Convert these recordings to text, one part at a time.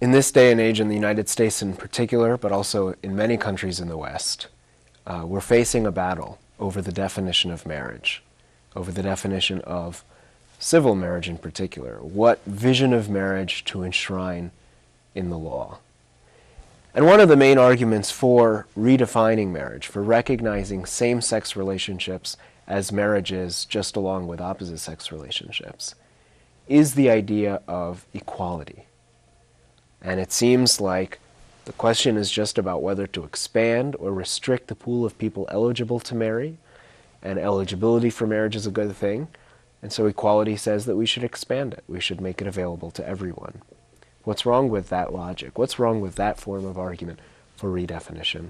In this day and age, in the United States in particular, but also in many countries in the West, we're facing a battle over the definition of marriage, over the definition of civil marriage in particular, what vision of marriage to enshrine in the law. And one of the main arguments for redefining marriage, for recognizing same-sex relationships as marriages just along with opposite-sex relationships, is the idea of equality. And it seems like the question is just about whether to expand or restrict the pool of people eligible to marry, and eligibility for marriage is a good thing, and so equality says that we should expand it. We should make it available to everyone. What's wrong with that logic? What's wrong with that form of argument for redefinition?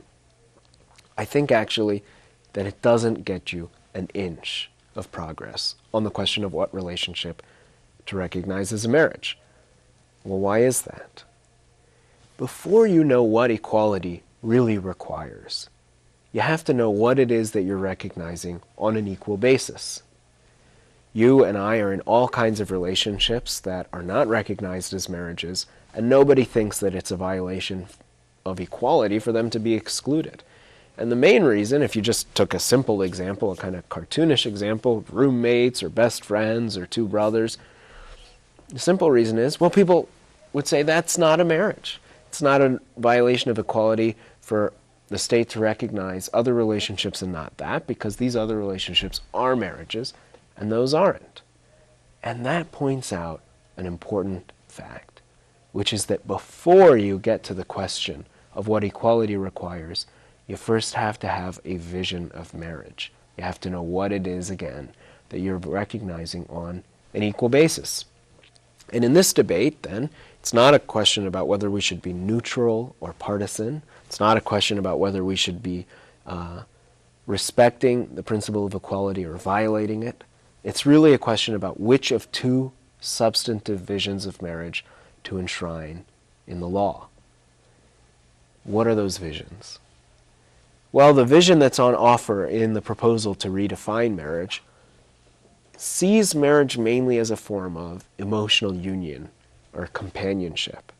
I think actually that it doesn't get you an inch of progress on the question of what relationship to recognize as a marriage. Well, why is that? Before you know what equality really requires, you have to know what it is that you're recognizing on an equal basis. You and I are in all kinds of relationships that are not recognized as marriages, and nobody thinks that it's a violation of equality for them to be excluded. And the main reason, if you just took a simple example, a kind of cartoonish example, roommates or best friends or two brothers, the simple reason is, well, people would say that's not a marriage. It's not a violation of equality for the state to recognize other relationships and not that, because these other relationships are marriages and those aren't. And that points out an important fact, which is that before you get to the question of what equality requires, you first have to have a vision of marriage. You have to know what it is, again, that you're recognizing on an equal basis. And in this debate, then, it's not a question about whether we should be neutral or partisan. It's not a question about whether we should be respecting the principle of equality or violating it. It's really a question about which of two substantive visions of marriage to enshrine in the law. What are those visions? Well, the vision that's on offer in the proposal to redefine marriage sees marriage mainly as a form of emotional union or companionship.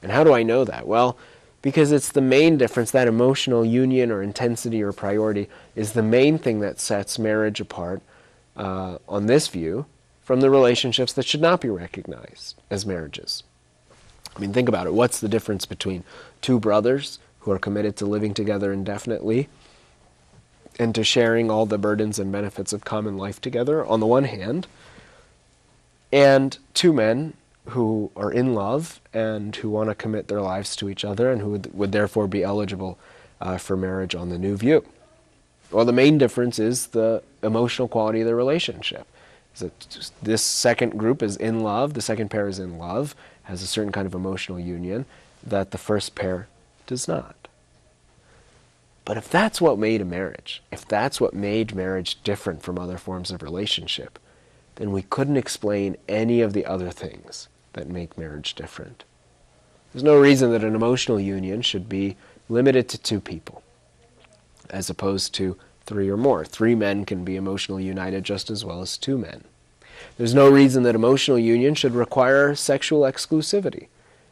And how do I know that? Well, because it's the main difference. That emotional union or intensity or priority is the main thing that sets marriage apart on this view from the relationships that should not be recognized as marriages. I mean, think about it. What's the difference between two brothers who are committed to living together indefinitely and to sharing all the burdens and benefits of common life together on the one hand, and two men who are in love and who want to commit their lives to each other and who would therefore be eligible for marriage on the new view? Well, the main difference is the emotional quality of the relationship. This second group is in love, the second pair is in love, has a certain kind of emotional union that the first pair does not. But if that's what made a marriage, if that's what made marriage different from other forms of relationship, then we couldn't explain any of the other things that make marriage different. There's no reason that an emotional union should be limited to two people, as opposed to three or more. Three men can be emotionally united just as well as two men. There's no reason that emotional union should require sexual exclusivity.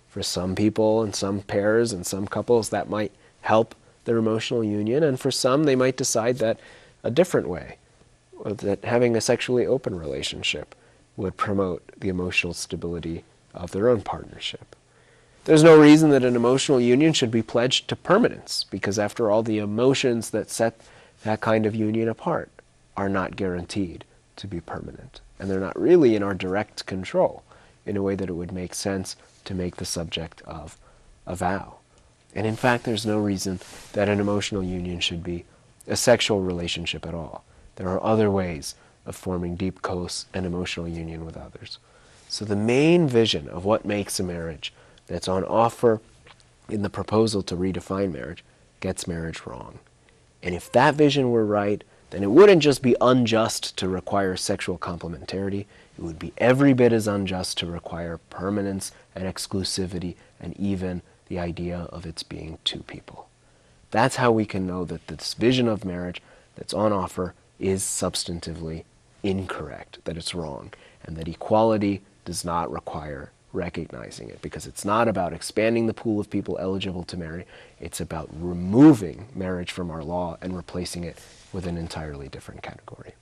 For some people and some pairs and some couples, that might help their emotional union, and for some, they might decide that a different way, or that having a sexually open relationship would promote the emotional stability of their own partnership. There's no reason that an emotional union should be pledged to permanence, because after all, the emotions that set that kind of union apart are not guaranteed to be permanent, and they're not really in our direct control in a way that it would make sense to make the subject of a vow. And in fact, there's no reason that an emotional union should be a sexual relationship at all. There are other ways of forming deep, close, and emotional union with others. So the main vision of what makes a marriage that's on offer in the proposal to redefine marriage gets marriage wrong. And if that vision were right, then it wouldn't just be unjust to require sexual complementarity, it would be every bit as unjust to require permanence and exclusivity and even the idea of its being two people. That's how we can know that this vision of marriage that's on offer is substantively incorrect, that it's wrong, and that equality does not require recognizing it, because it's not about expanding the pool of people eligible to marry. It's about removing marriage from our law and replacing it with an entirely different category.